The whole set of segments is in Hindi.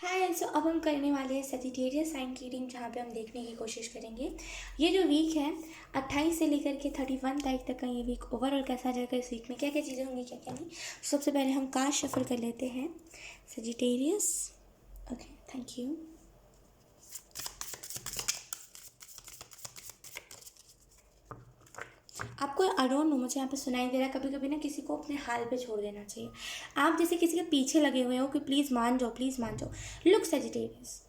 हाय। सो अब हम करने वाले हैं सजिटेरियस साइन की रीडिंग, जहाँ पे हम देखने की कोशिश करेंगे ये जो वीक है 28 से लेकर के 31 तारीख तक का ये वीक ओवरऑल कैसा जाएगा, इस वीक में क्या क्या चीज़ें होंगी क्या क्या नहीं। सबसे पहले हम कार्ड शफल कर लेते हैं सजिटेरियस। Okay, thank you. आपको आई डोंट नो, मुझे यहाँ पे सुनाई दे रहा है कभी कभी ना किसी को अपने हाल पे छोड़ देना चाहिए। आप जैसे किसी के पीछे लगे हुए हो कि प्लीज़ मान जाओ, प्लीज़ मान जाओ। लुक सजिटेरियस,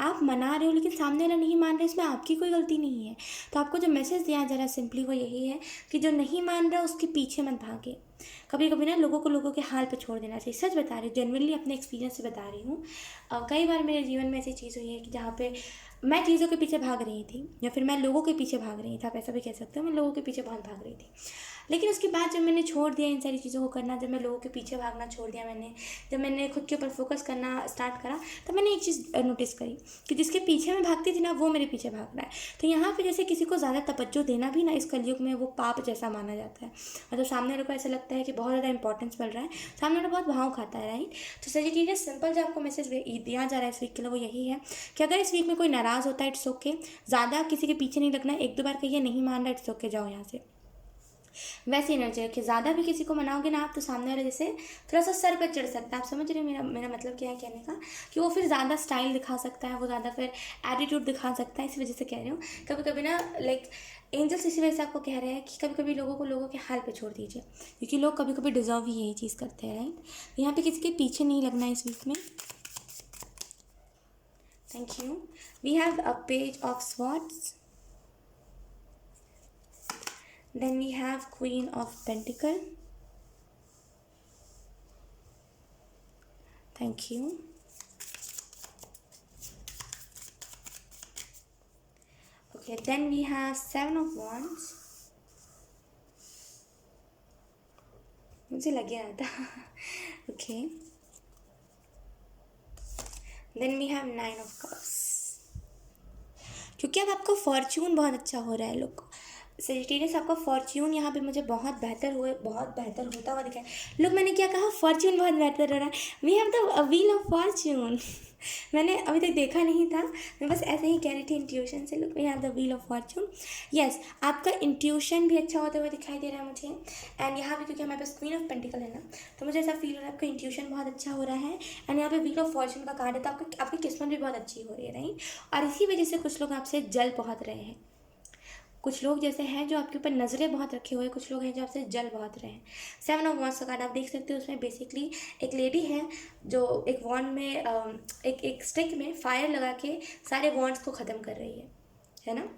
आप मना रहे हो लेकिन सामने वाला नहीं मान रहा, इसमें आपकी कोई गलती नहीं है। तो आपको जो मैसेज दिया जा रहा है सिंपली वो यही है कि जो नहीं मान रहा उसके पीछे मत भागे। कभी कभी ना लोगों को लोगों के हाल पे छोड़ देना चाहिए। सच बता रही हूँ, जेनुइनली अपने एक्सपीरियंस से बता रही हूँ। कई बार मेरे जीवन में ऐसी चीज़ हुई है कि जहाँ पे मैं चीज़ों के पीछे भाग रही थी, या फिर मैं लोगों के पीछे भाग रही थी, आप ऐसा भी कह सकते हो। मैं लोगों के पीछे बहुत भाग रही थी, लेकिन उसके बाद जब मैंने छोड़ दिया इन सारी चीज़ों को करना, जब मैं लोगों के पीछे भागना छोड़ दिया, जब मैंने खुद के ऊपर फोकस करना स्टार्ट करा, तब मैंने एक चीज़ नोटिस करी कि जिसके पीछे मैं भागती थी ना, वो मेरे पीछे भाग रहा है। तो यहाँ पे जैसे किसी को ज़्यादा तवज्जो देना भी ना इस कलयुग में वो पाप जैसा माना जाता है। मतलब सामने वाले को ऐसा लगता है कि बहुत ज़्यादा इंपॉर्टेंस मिल रहा है, सामने वाला बहुत भाव खाता है, राइट। तो सजिटेरियस सिंपल जो आपको मैसेज दिया जा रहा है इस वीक के लिए वो यही है कि अगर इस वीक में कोई नाराज़ होता है, इट्स ओके। ज़्यादा किसी के पीछे नहीं लगना है। एक दो बार कहिए नहीं मान रहा, इट्स ओके, जाओ यहाँ से। वैसे एनर्जी रखिए। ज़्यादा भी किसी को मनाओगे ना आप, तो सामने वाले जैसे थोड़ा सा सर पर चढ़ सकता है। आप समझ रहे हो मेरा मेरा मतलब क्या है कहने का, कि वो फिर ज़्यादा स्टाइल दिखा सकता है, वो ज़्यादा फिर एटीट्यूड दिखा सकता है। इस वजह से कह रही हूँ, कभी कभी ना लाइक एंजल्स इसी वजह से आपको कह रहे हैं कि कभी कभी लोगों को लोगों के हाल पे छोड़ दीजिए, क्योंकि लोग कभी कभी डिजर्व ही यही चीज़ करते हैं, राइट। तो यहाँ पे किसी के पीछे नहीं लगना है इस वीक में। Thank you. We have a page of swords, then we have Queen of Pentacle. Thank you. Okay, then we have Seven of Wands. मुझे लग गया था। Okay. Then we have Nine of Cups. क्योंकि अब आपका फॉर्च्यून बहुत अच्छा हो रहा है लोग को। सेजिटेरियस, आपका फॉर्च्यून यहाँ पे मुझे बहुत बेहतर होता हुआ दिखा है। लोग, मैंने क्या कहा, फॉर्च्यून बहुत बेहतर हो रहा है। We have the wheel of fortune. मैंने अभी तक देखा नहीं था, मैं बस ऐसे ही कह रही थी इंट्यूशन से। Look, we have the wheel of fortune. Yes, आपका इंट्यूशन भी अच्छा होता हुआ दिखाई दे रहा है मुझे। एंड यहाँ पे क्योंकि हमारे पास क्वीन ऑफ पेंटिकल है ना, तो मुझे ऐसा फील हो रहा है आपका इंट्यूशन बहुत अच्छा हो रहा है। एंड यहाँ पे व्हील ऑफ फॉर्च्यून का कार्ड है, तो आपकी किस्मत भी बहुत अच्छी हो रही है, राइट। और इसी वजह से कुछ लोग आपसे जल बहुत रहे हैं। कुछ लोग जैसे हैं जो आपके ऊपर नज़रें बहुत रखे हुए हैं, कुछ लोग हैं जो आपसे जल बहुत रहे हैं। सेवन ऑफ वॉन्ड्स का कार्ड आप देख सकते हो। उसमें बेसिकली एक लेडी है जो एक वॉन्ड में एक स्टिक में फायर लगा के सारे वॉन्ड्स को ख़त्म कर रही है ना।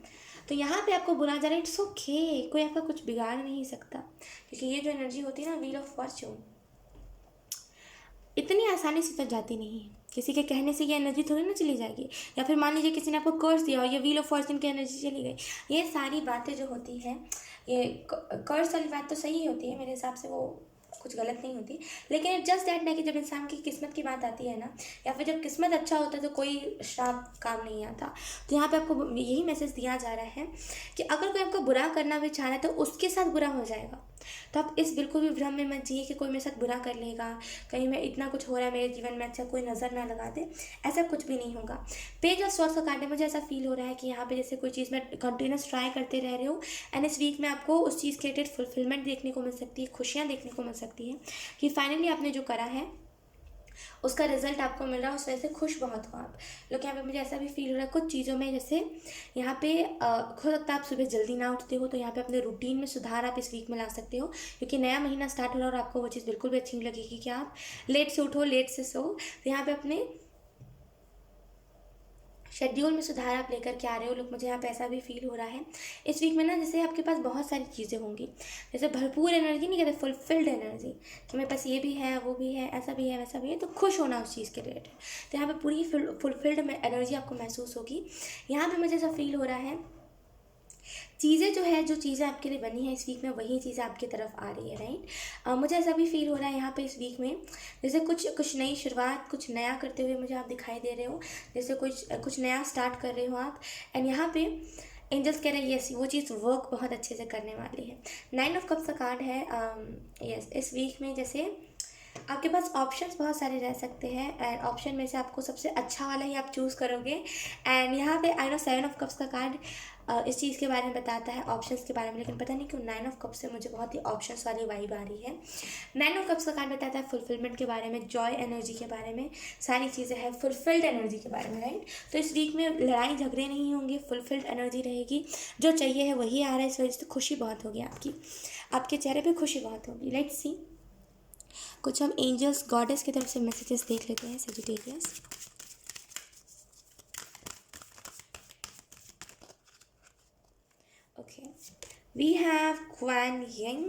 तो यहाँ पे आपको बुला जा रहा है, इट्स ओके, कोई आपका कुछ बिगाड़ नहीं सकता, क्योंकि ये जो एनर्जी होती है ना, व्हील ऑफ फॉर्च्यून, इतनी आसानी से तो जाती नहीं है। किसी के कहने से ये एनर्जी थोड़ी ना चली जाएगी। या फिर मान लीजिए किसी ने आपको कर्स दिया और ये व्हील ऑफ फॉर्च्यून की एनर्जी चली गई। ये सारी बातें जो होती हैं, ये कर्स वाली बात तो सही होती है मेरे हिसाब से, वो कुछ गलत नहीं होती। लेकिन इट जस्ट दैट ना कि जब इंसान की किस्मत की बात आती है ना, या फिर जब किस्मत अच्छा होता है तो कोई श्राप काम नहीं आता। तो यहाँ पे आपको यही मैसेज दिया जा रहा है कि अगर कोई आपको बुरा करना भी चाह रहा है तो उसके साथ बुरा हो जाएगा। तो आप इस बिल्कुल भी भ्रम में मत जिए कि कोई मेरे साथ बुरा कर लेगा, कहीं मैं इतना कुछ हो रहा है मेरे जीवन में, अच्छा कोई नज़र ना लगा दे, ऐसा कुछ भी नहीं होगा। पेज ऑफ स्वॉर्ड्स का कार्ड है, मुझे ऐसा फील हो रहा है कि यहाँ पे जैसे कोई चीज़ में कंटिन्यूस ट्राई करते रह रहे हो, एंड इस वीक में आपको उस चीज़ के रिलेटेड फुलफिलमेंट देखने को मिल सकती है, खुशियाँ देखने को मिल सकती है कि फाइनली आपने जो करा है उसका रिजल्ट आपको मिल रहा है, उस वजह से खुश बहुत हो आप लोग। यहाँ पे मुझे ऐसा भी फील हो रहा है कुछ चीज़ों में, जैसे यहाँ पे हो सकता है आप सुबह जल्दी ना उठते हो, तो यहाँ पे अपने रूटीन में सुधार आप इस वीक में ला सकते हो, क्योंकि नया महीना स्टार्ट हो रहा है और आपको वो चीज़ बिल्कुल भी अच्छी नहीं लगेगी कि आप लेट से उठो, लेट से सो। तो यहाँ पे अपने शेड्यूल में सुधार आप लेकर के आ रहे हो लोग, मुझे यहाँ पे ऐसा भी फील हो रहा है इस वीक में ना, जैसे आपके पास बहुत सारी चीज़ें होंगी, जैसे भरपूर एनर्जी नहीं कहते, फुलफिल्ड एनर्जी, कि मेरे पास ये भी है, वो भी है, ऐसा भी है, वैसा भी है, तो खुश होना उस चीज़ के रिलेटेड। तो यहाँ पे पूरी फुलफिल्ड एनर्जी आपको महसूस होगी। यहाँ पे मुझे ऐसा फील हो रहा है चीज़ें जो है, जो चीज़ें आपके लिए बनी है इस वीक में, वही चीज़ें आपकी तरफ आ रही है, राइट। मुझे ऐसा भी फील हो रहा है यहाँ पे इस वीक में, जैसे कुछ नई शुरुआत, कुछ नया करते हुए मुझे आप दिखाई दे रहे हो, जैसे कुछ नया स्टार्ट कर रहे हो आप। एंड यहाँ पे एंजल्स कह रहे हैं यस, वो चीज़ वर्क बहुत अच्छे से करने वाली है। नाइन ऑफ कप्स का कार्ड है। यस, इस वीक में जैसे आपके पास ऑप्शंस बहुत सारे रह सकते हैं एंड ऑप्शन में से आपको सबसे अच्छा वाला ही आप चूज़ करोगे। एंड यहाँ पे आई नो 7 ऑफ कप्स का कार्ड इस चीज़ के बारे में बताता है, ऑप्शंस के बारे में, लेकिन पता नहीं क्यों 9 ऑफ कप्स से मुझे बहुत ही ऑप्शंस वाली वाइब आ रही है। 9 ऑफ कप्स का कार्ड बताता है फुलफिलमेंट के बारे में, जॉय एनर्जी के बारे में, सारी चीज़ें हैं फुलफिल्ड एनर्जी के बारे में, राइट। तो इस वीक में लड़ाई झगड़े नहीं होंगे, फुलफिल्ड एनर्जी रहेगी, जो चाहिए है वही आ रहा है, इस वजह से खुशी बहुत होगी आपकी, आपके चेहरे पे खुशी बहुत होगी। लेट्स सी, कुछ हम एंजल्स गॉडेस की तरफ से मैसेजेस देख लेते हैं Sagittarius. Okay, we have Kuan yin,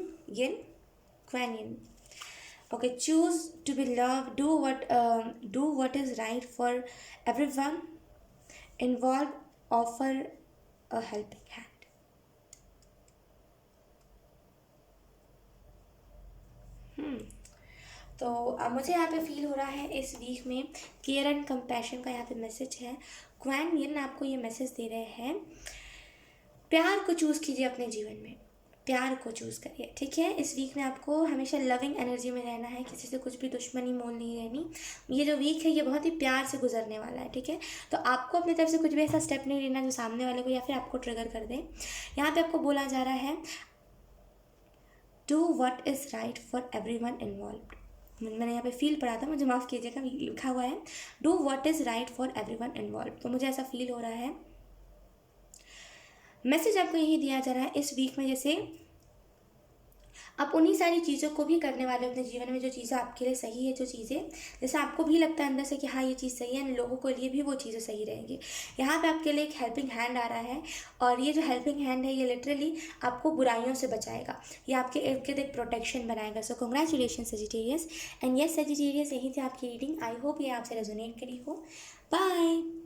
Kuan yin। Okay, choose to be loved, do what is right for everyone involved, offer a helping hand। तो मुझे यहाँ पे फील हो रहा है इस वीक में केयर एंड कंपैशन का यहाँ पे मैसेज है। क्वान यिन आपको ये मैसेज दे रहे हैं, प्यार को चूज़ कीजिए अपने जीवन में, प्यार को चूज़ करिए, ठीक है। इस वीक में आपको हमेशा लविंग एनर्जी में रहना है, किसी से कुछ भी दुश्मनी मोल नहीं रहनी। ये जो वीक है ये बहुत ही प्यार से गुजरने वाला है, ठीक है। तो आपको अपनी तरफ से कुछ भी ऐसा स्टेप नहीं लेना जो सामने वाले को या फिर आपको ट्रिगर कर दे। यहाँ पे आपको बोला जा रहा है do what is right for every one involve. मैंने यहाँ पे फील पढ़ा था, मुझे माफ़ कीजिएगा, लिखा हुआ है do what is right for every one involve. तो मुझे ऐसा फील हो रहा है, मैसेज आपको यही दिया जा रहा है इस वीक में, जैसे आप उन्हीं सारी चीज़ों को भी करने वाले अपने जीवन में जो चीज़ें आपके लिए सही है, जो चीज़ें जैसे आपको भी लगता है अंदर से कि हाँ ये चीज़ सही है, लोगों के लिए भी वो चीज़ें सही रहेंगी। यहाँ पे आपके लिए एक हेल्पिंग हैंड आ रहा है और ये जो हेल्पिंग हैंड है ये लिटरली आपको बुराइयों से बचाएगा, ये आपके इर्द गिर्द एक प्रोटेक्शन बनाएगा। So congratulation Sagittarius. And yes Sagittarius, यही थी आपकी रीडिंग। आई होप ये आपसे रेजोनेट करी हो। बाय।